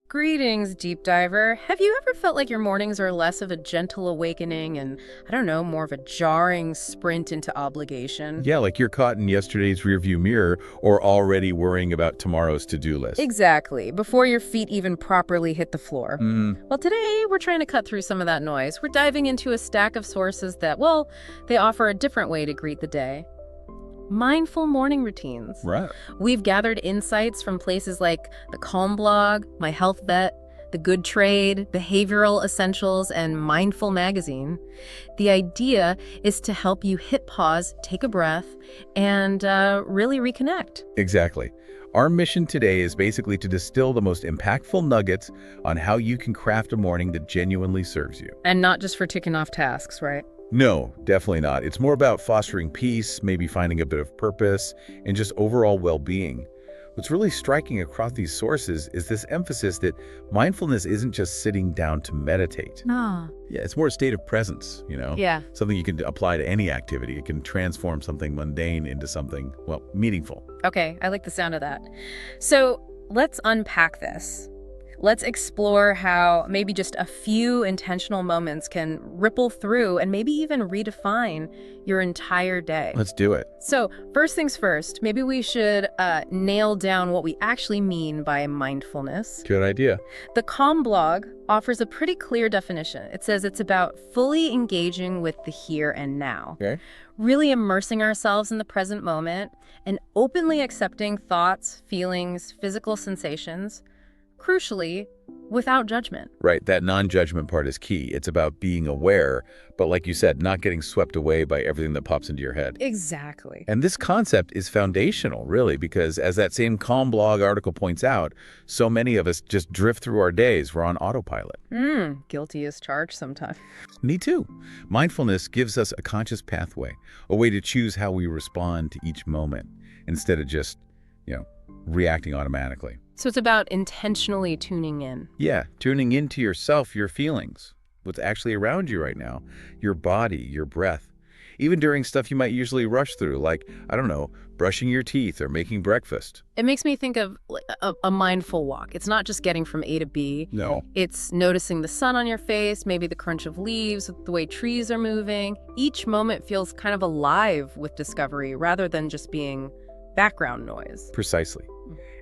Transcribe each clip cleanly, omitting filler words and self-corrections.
Greetings, deep diver. Have you ever felt like your mornings are less of a gentle awakening and, I don't know, more of a jarring sprint into obligation? Yeah, like you're caught in yesterday's rearview mirror or already worrying about tomorrow's to-do list. Exactly, before your feet even properly hit the floor. Mm, Well, today we're trying to cut through some of that noise. We're diving into a stack of sources that, well, they offer a different way to greet the day. Mindful morning routines. right. We've gathered insights from places like the Calm blog, My Health Vet, The Good Trade, Behavioral Essentials, and Mindful magazine. The idea is to help you hit pause, take a breath, and really reconnect. Exactly. Our mission today is basically to distill the most impactful nuggets on how you can craft a morning that genuinely serves you. And not just for ticking off tasks, right? No, definitely not. It's more about fostering peace, maybe finding a bit of purpose, and just overall well-being. What's really striking across these sources is this emphasis that mindfulness isn't just sitting down to meditate. Ah. Yeah, it's more a state of presence, Yeah. Something you can apply to any activity. It can transform something mundane into something, well, meaningful. Okay, I like the sound of that. So let's unpack this. Let's explore how maybe just a few intentional moments can ripple through and maybe even redefine your entire day. Let's do it. So first things first, maybe we should nail down what we actually mean by mindfulness. Good idea. The Calm blog offers a pretty clear definition. It says it's about fully engaging with the here and now, Okay. really immersing ourselves in the present moment and openly accepting thoughts, feelings, physical sensations, crucially, without judgment. Right, that non-judgment part is key. It's about being aware, but like you said, not getting swept away by everything that pops into your head. Exactly. And this concept is foundational, really, because as that same Calm blog article points out, so many of us just drift through our days. We're on autopilot. Guilty as charged sometimes. Me too. Mindfulness gives us a conscious pathway, a way to choose how we respond to each moment instead of just, reacting automatically. So it's about intentionally tuning in. Yeah, tuning into yourself, your feelings, what's actually around you right now, your body, your breath. Even during stuff you might usually rush through, like, I don't know, brushing your teeth or making breakfast. It makes me think of like, a mindful walk. It's not just getting from A to B. No. It's noticing the sun on your face, maybe the crunch of leaves, the way trees are moving. Each moment feels kind of alive with discovery rather than just being background noise. Precisely.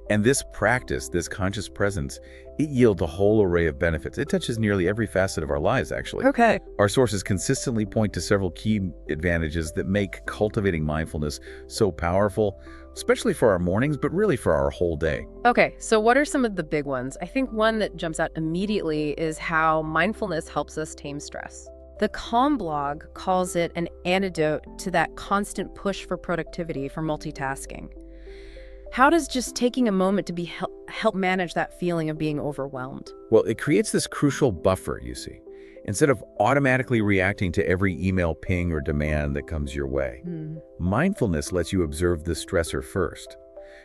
And this practice, this conscious presence, it yields a whole array of benefits. It touches nearly every facet of our lives, actually. Okay. Our sources consistently point to several key advantages that make cultivating mindfulness so powerful, especially for our mornings, but really for our whole day. Okay, so what are some of the big ones? I think one that jumps out immediately is how mindfulness helps us tame stress. The Calm blog calls it an antidote to that constant push for productivity, for multitasking. How does just taking a moment to be help manage that feeling of being overwhelmed? Well, it creates this crucial buffer, you see. Instead of automatically reacting to every email ping or demand that comes your way, mindfulness lets you observe the stressor first.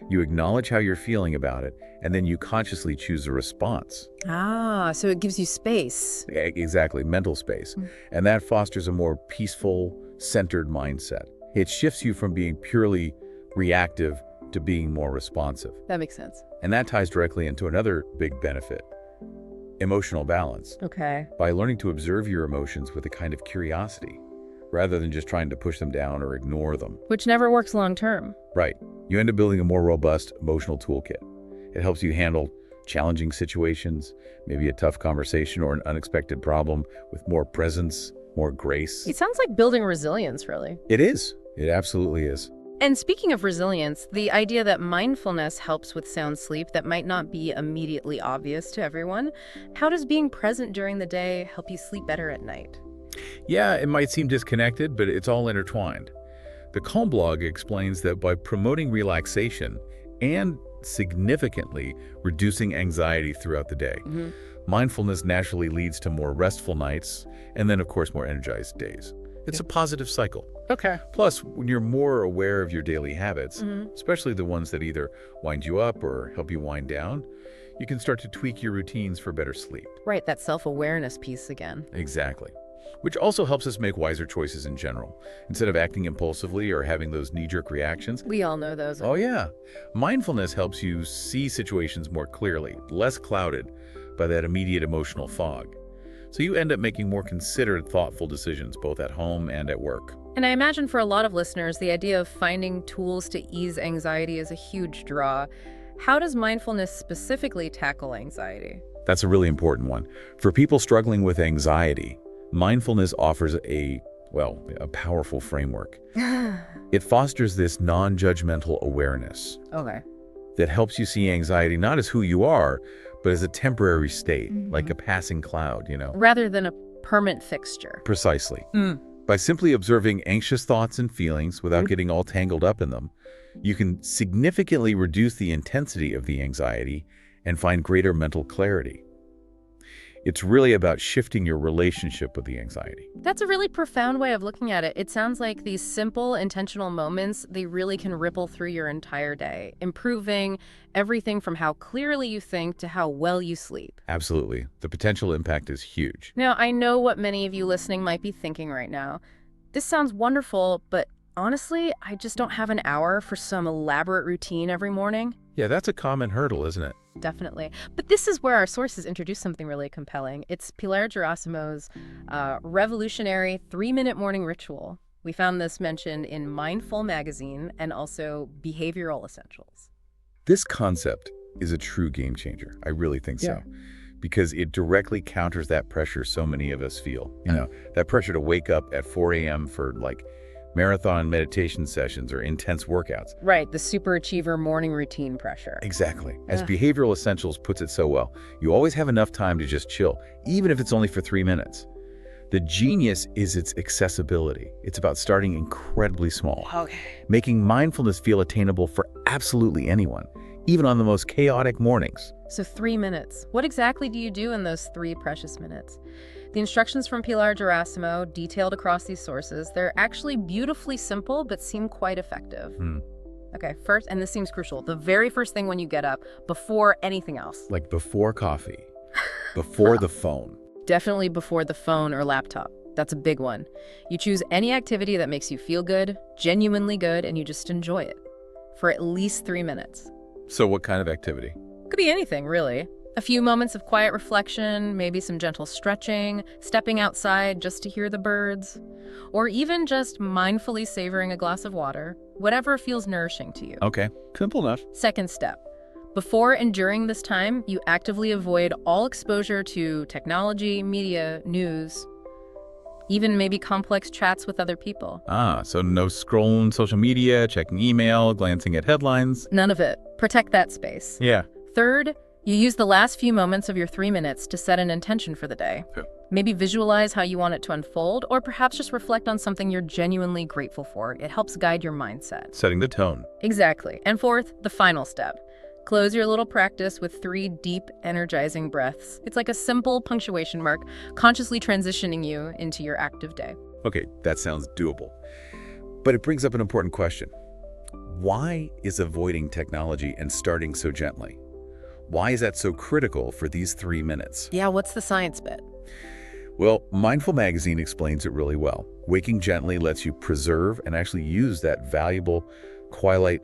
You acknowledge how you're feeling about it, and then you consciously choose a response. Ah, so it gives you space. Exactly, mental space. And that fosters a more peaceful, centered mindset. It shifts you from being purely reactive to being more responsive. That makes sense. And that ties directly into another big benefit, emotional balance. Okay. By learning to observe your emotions with a kind of curiosity, rather than just trying to push them down or ignore them. Which never works long term. Right. You end up building a more robust emotional toolkit. It helps you handle challenging situations, maybe a tough conversation or an unexpected problem with more presence, more grace. It sounds like building resilience, really. It is. It absolutely is. And speaking of resilience, the idea that mindfulness helps with sound sleep that might not be immediately obvious to everyone, how does being present during the day help you sleep better at night? Yeah, it might seem disconnected, but it's all intertwined. The Calm blog explains that by promoting relaxation and significantly reducing anxiety throughout the day, mindfulness naturally leads to more restful nights and then, of course, more energized days. It's a positive cycle. Okay. Plus, when you're more aware of your daily habits, especially the ones that either wind you up or help you wind down, you can start to tweak your routines for better sleep. Right, that self-awareness piece again. Exactly. Which also helps us make wiser choices in general, instead of acting impulsively or having those knee-jerk reactions. We all know those. Oh yeah. Mindfulness helps you see situations more clearly, less clouded by that immediate emotional fog. So you end up making more considered, thoughtful decisions, both at home and at work. And I imagine for a lot of listeners, the idea of finding tools to ease anxiety is a huge draw. How does mindfulness specifically tackle anxiety? That's a really important one. For people struggling with anxiety, mindfulness offers a powerful framework. It fosters this non-judgmental awareness Okay. that helps you see anxiety not as who you are, but as a temporary state, like a passing cloud, Rather than a permanent fixture. Precisely. By simply observing anxious thoughts and feelings without getting all tangled up in them, you can significantly reduce the intensity of the anxiety and find greater mental clarity. It's really about shifting your relationship with the anxiety. That's a really profound way of looking at it. It sounds like these simple, intentional moments, they really can ripple through your entire day, improving everything from how clearly you think to how well you sleep. Absolutely. The potential impact is huge. Now, I know what many of you listening might be thinking right now. This sounds wonderful, but honestly, I just don't have an hour for some elaborate routine every morning. Yeah, that's a common hurdle, isn't it? Definitely. But this is where our sources introduce something really compelling. It's Pilar Gerasimo's revolutionary 3-minute morning ritual. We found this mentioned in Mindful magazine and also Behavioral Essentials. This concept is a true game changer. I really think so. Because it directly counters that pressure so many of us feel. That pressure to wake up at 4 a.m. for marathon meditation sessions or intense workouts. Right, the superachiever morning routine pressure. Exactly. As Behavioral Essentials puts it so well, you always have enough time to just chill, even if it's only for 3 minutes. The genius is its accessibility. It's about starting incredibly small, making mindfulness feel attainable for absolutely anyone, even on the most chaotic mornings. So 3 minutes. What exactly do you do in those 3 precious minutes? The instructions from Pilar Gerasimo, detailed across these sources, they're actually beautifully simple but seem quite effective. Okay, first, and this seems crucial, the very first thing when you get up, before anything else. Like before coffee, before the phone. Definitely before the phone or laptop. That's a big one. You choose any activity that makes you feel good, genuinely good, and you just enjoy it for at least 3 minutes. So what kind of activity? Could be anything, really. A few moments of quiet reflection, maybe some gentle stretching, stepping outside just to hear the birds, or even just mindfully savoring a glass of water, whatever feels nourishing to you. Okay, simple enough. Second step. Before and during this time, you actively avoid all exposure to technology, media, news, even maybe complex chats with other people. So no scrolling social media, checking email, glancing at headlines. None of it. Protect that space. Yeah. Third, you use the last few moments of your 3 minutes to set an intention for the day. Maybe visualize how you want it to unfold, or perhaps just reflect on something you're genuinely grateful for. It helps guide your mindset. Setting the tone. Exactly. And fourth, the final step. Close your little practice with 3 deep, energizing breaths. It's like a simple punctuation mark, consciously transitioning you into your active day. Okay, that sounds doable. But it brings up an important question. Why is avoiding technology and starting so gently? Why is that so critical for these 3 minutes? Yeah, what's the science bit? Well, Mindful magazine explains it really well. Waking gently lets you preserve and actually use that valuable twilight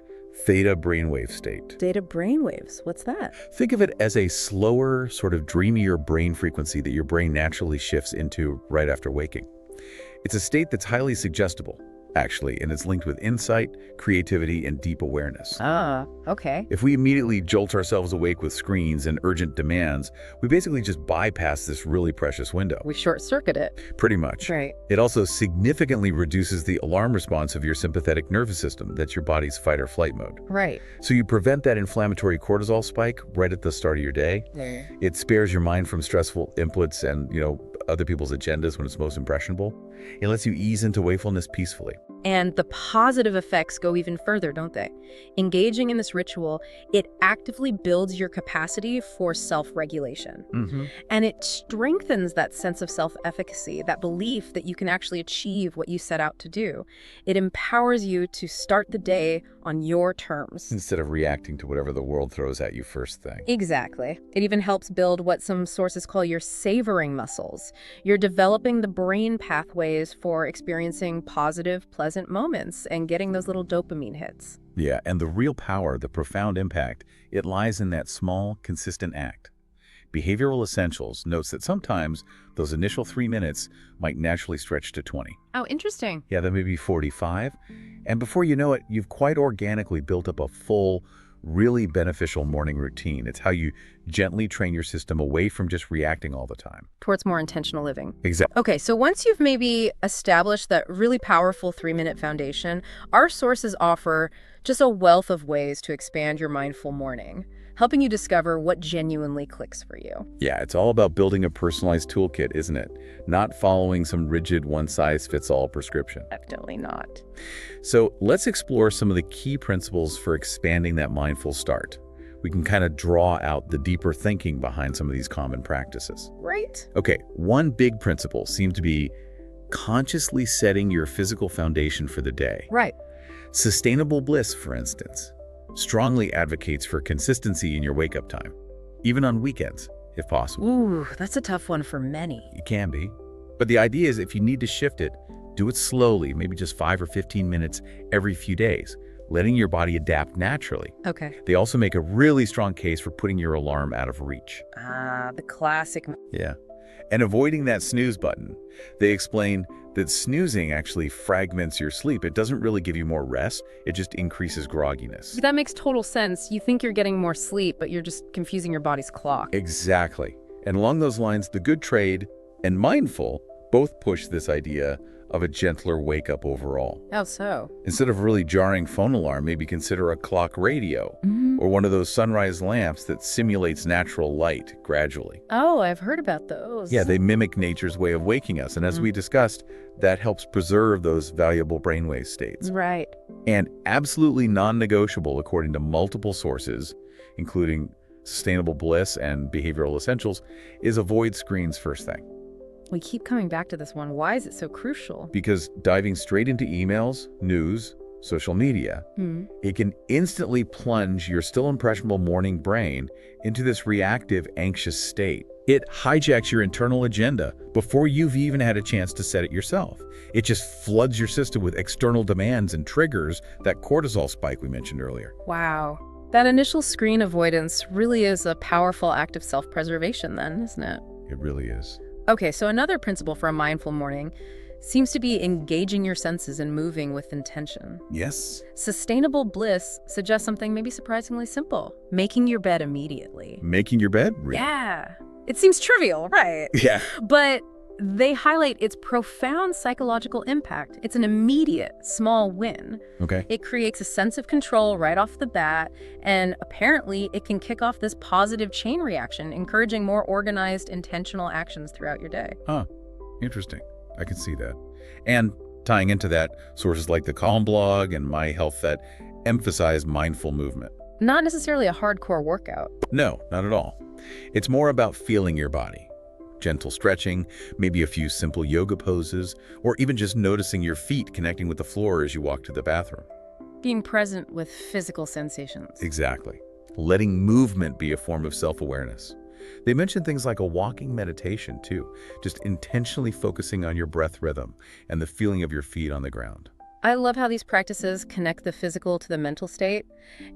theta brainwave state. Theta brainwaves, what's that? Think of it as a slower, sort of dreamier brain frequency that your brain naturally shifts into right after waking. It's a state that's highly suggestible, actually, and it's linked with insight, creativity, and deep awareness. Okay. If we immediately jolt ourselves awake with screens and urgent demands, we basically just bypass this really precious window. We short-circuit it. Pretty much. Right. It also significantly reduces the alarm response of your sympathetic nervous system. That's your body's fight or flight mode. Right. So you prevent that inflammatory cortisol spike right at the start of your day. There. It spares your mind from stressful inputs and, other people's agendas when it's most impressionable. It lets you ease into wakefulness peacefully. And the positive effects go even further, don't they? Engaging in this ritual, it actively builds your capacity for self-regulation. And it strengthens that sense of self-efficacy, that belief that you can actually achieve what you set out to do. It empowers you to start the day on your terms. Instead of reacting to whatever the world throws at you first thing. Exactly. It even helps build what some sources call your savoring muscles. You're developing the brain pathways for experiencing positive, pleasant moments and getting those little dopamine hits. Yeah, and the real power, the profound impact, it lies in that small, consistent act. Behavioral Essentials notes that sometimes those initial 3 minutes might naturally stretch to 20. Oh, interesting. Yeah, then maybe 45. And before you know it, you've quite organically built up a full, really beneficial morning routine. It's how you gently train your system away from just reacting all the time. Towards more intentional living. Exactly. Okay, so once you've maybe established that really powerful 3-minute foundation, our sources offer just a wealth of ways to expand your mindful morning, helping you discover what genuinely clicks for you. Yeah, it's all about building a personalized toolkit, isn't it? Not following some rigid one-size-fits-all prescription. Definitely not. So let's explore some of the key principles for expanding that mindful start. We can kind of draw out the deeper thinking behind some of these common practices. Right. Okay, one big principle seems to be consciously setting your physical foundation for the day. Right. Sustainable Bliss, for instance, strongly advocates for consistency in your wake-up time, even on weekends, if possible. Ooh, that's a tough one for many. It can be. But the idea is if you need to shift it, do it slowly, maybe just 5 or 15 minutes every few days, letting your body adapt naturally. Okay. They also make a really strong case for putting your alarm out of reach. Ah, the classic. Yeah. And avoiding that snooze button. They explain that snoozing actually fragments your sleep. It doesn't really give you more rest. It just increases grogginess. That makes total sense. You think you're getting more sleep, but you're just confusing your body's clock. Exactly. And along those lines, the good trade and mindful both push this idea of a gentler wake-up overall. How so? Instead of a really jarring phone alarm, maybe consider a clock radio or one of those sunrise lamps that simulates natural light gradually. Oh, I've heard about those. Yeah, they mimic nature's way of waking us. And as we discussed, that helps preserve those valuable brainwave states. Right. And absolutely non-negotiable, according to multiple sources, including Sustainable Bliss and Behavioral Essentials, is avoid screens first thing. We keep coming back to this one. Why is it so crucial? Because diving straight into emails, news, social media, it can instantly plunge your still impressionable morning brain into this reactive, anxious state. It hijacks your internal agenda before you've even had a chance to set it yourself. It just floods your system with external demands and triggers that cortisol spike we mentioned earlier. Wow. That initial screen avoidance really is a powerful act of self-preservation then, isn't it? It really is. Okay, so another principle for a mindful morning seems to be engaging your senses and moving with intention. Yes. Sustainable Bliss suggests something maybe surprisingly simple: making your bed immediately. Making your bed? Really? Yeah. It seems trivial, right? Yeah. But they highlight its profound psychological impact. It's an immediate, small win. Okay. It creates a sense of control right off the bat, and apparently it can kick off this positive chain reaction, encouraging more organized, intentional actions throughout your day. Huh. Interesting. I can see that. And tying into that, sources like the Calm blog and My Health that emphasize mindful movement. Not necessarily a hardcore workout. No, not at all. It's more about feeling your body. Gentle stretching, maybe a few simple yoga poses, or even just noticing your feet connecting with the floor as you walk to the bathroom. Being present with physical sensations. Exactly. Letting movement be a form of self-awareness. They mention things like a walking meditation, too, just intentionally focusing on your breath rhythm and the feeling of your feet on the ground. I love how these practices connect the physical to the mental state.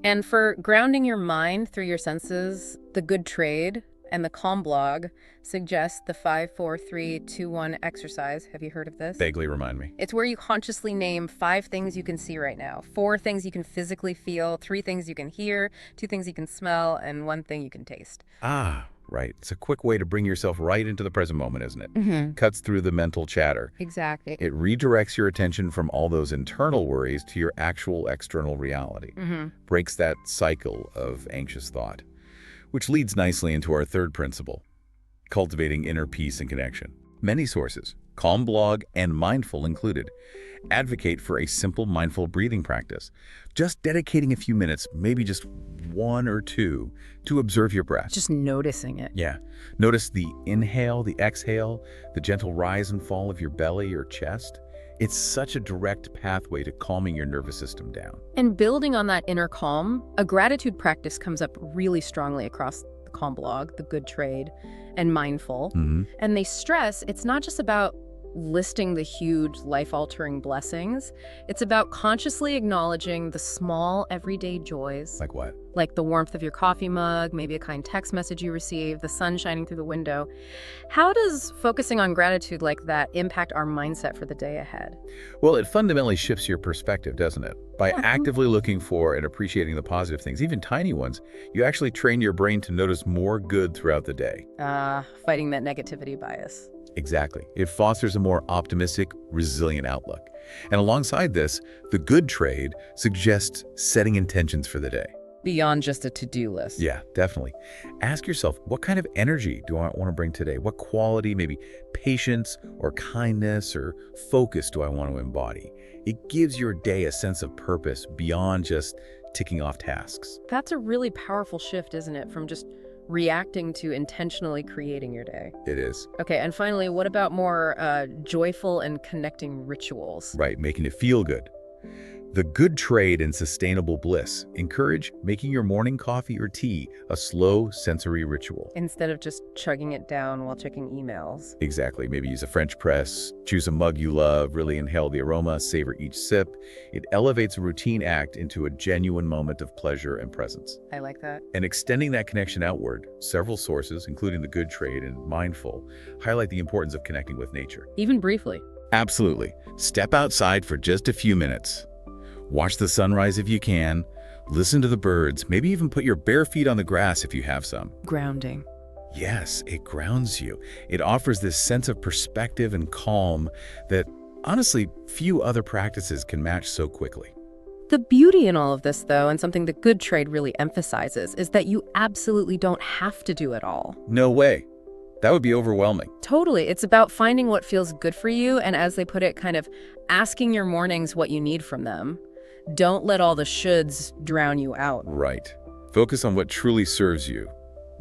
And for grounding your mind through your senses, the Good Trade and the Calm blog suggests the 5-4-3-2-1 exercise. Have you heard of this? Vaguely remind me. It's where you consciously name 5 things you can see right now, 4 things you can physically feel, 3 things you can hear, 2 things you can smell, and 1 thing you can taste. Ah, right. It's a quick way to bring yourself right into the present moment, isn't it? Cuts through the mental chatter. Exactly. It redirects your attention from all those internal worries to your actual external reality. Breaks that cycle of anxious thought. Which leads nicely into our third principle, cultivating inner peace and connection. Many sources, Calm blog and Mindful included, advocate for a simple mindful breathing practice. Just dedicating a few minutes, maybe just 1 or 2, to observe your breath. Just noticing it. Yeah. Notice the inhale, the exhale, the gentle rise and fall of your belly or chest. It's such a direct pathway to calming your nervous system down. And building on that inner calm, a gratitude practice comes up really strongly across the Calm blog, the Good Trade, and Mindful. And they stress it's not just about listing the huge life-altering blessings. It's about consciously acknowledging the small, everyday joys, Like what? like the warmth of your coffee mug, maybe a kind text message you received, the sun shining through the window. How does focusing on gratitude like that impact our mindset for the day ahead? Well, it fundamentally shifts your perspective, doesn't it? By Yeah. actively looking for and appreciating the positive things, even tiny ones, you actually train your brain to notice more good throughout the day. Fighting that negativity bias. Exactly. It fosters a more optimistic, resilient outlook. And alongside this, the good trade suggests setting intentions for the day. Beyond just a to-do list. Yeah, definitely. Ask yourself, what kind of energy do I want to bring today? What quality, maybe patience or kindness or focus do I want to embody? It gives your day a sense of purpose beyond just ticking off tasks. That's a really powerful shift, isn't it? From just reacting to intentionally creating your day. It is. Okay, and finally, what about more joyful and connecting rituals? Right, making it feel good. The good trade in sustainable bliss encourage making your morning coffee or tea a slow sensory ritual. Instead of just chugging it down while checking emails. Exactly. Maybe use a French press, choose a mug you love, really inhale the aroma, savor each sip. It elevates a routine act into a genuine moment of pleasure and presence. I like that. And extending that connection outward, several sources, including the good trade and mindful, highlight the importance of connecting with nature. Even briefly. Absolutely. Step outside for just a few minutes. Watch the sunrise if you can. Listen to the birds. Maybe even put your bare feet on the grass if you have some. Grounding. Yes, it grounds you. It offers this sense of perspective and calm that, honestly, few other practices can match so quickly. The beauty in all of this, though, and something the good trade really emphasizes, is that you absolutely don't have to do it all. No way. That would be overwhelming. Totally. It's about finding what feels good for you, and as they put it, kind of asking your mornings what you need from them. Don't let all the shoulds drown you out. Right. Focus on what truly serves you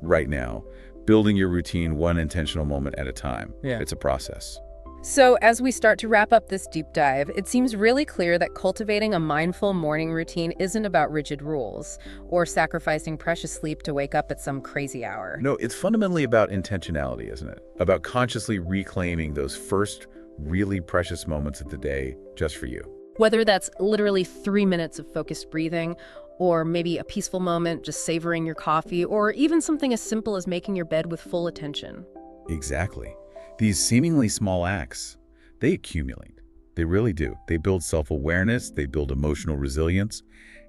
right now, building your routine one intentional moment at a time. Yeah. It's a process. So as we start to wrap up this deep dive, it seems really clear that cultivating a mindful morning routine isn't about rigid rules or sacrificing precious sleep to wake up at some crazy hour. No, it's fundamentally about intentionality, isn't it? About consciously reclaiming those first really precious moments of the day just for you. Whether that's literally 3 minutes of focused breathing, or maybe a peaceful moment just savoring your coffee, or even something as simple as making your bed with full attention. Exactly. These seemingly small acts, they accumulate. They really do. They build self-awareness, they build emotional resilience,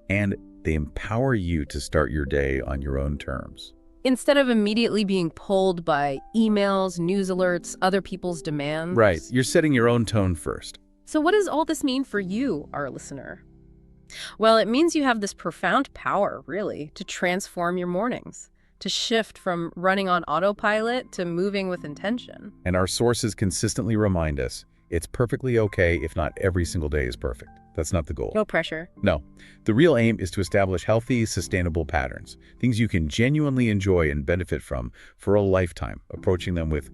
and they empower you to start your day on your own terms. Instead of immediately being pulled by emails, news alerts, other people's demands. Right. You're setting your own tone first. So what does all this mean for you, our listener? Well, it means you have this profound power, really, to transform your mornings, to shift from running on autopilot to moving with intention. And our sources consistently remind us it's perfectly okay if not every single day is perfect. That's not the goal. No pressure. No. The real aim is to establish healthy, sustainable patterns, things you can genuinely enjoy and benefit from for a lifetime, approaching them with,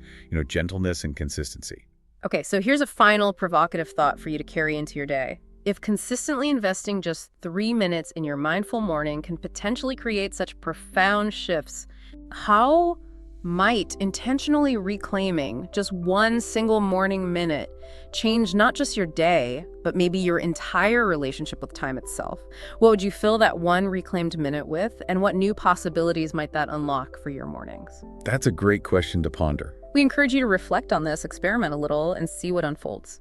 gentleness and consistency. Okay, so here's a final provocative thought for you to carry into your day. If consistently investing just 3 minutes in your mindful morning can potentially create such profound shifts, how might intentionally reclaiming just one single morning minute change not just your day, but maybe your entire relationship with time itself? What would you fill that one reclaimed minute with, and what new possibilities might that unlock for your mornings? That's a great question to ponder. We encourage you to reflect on this, experiment a little, and see what unfolds.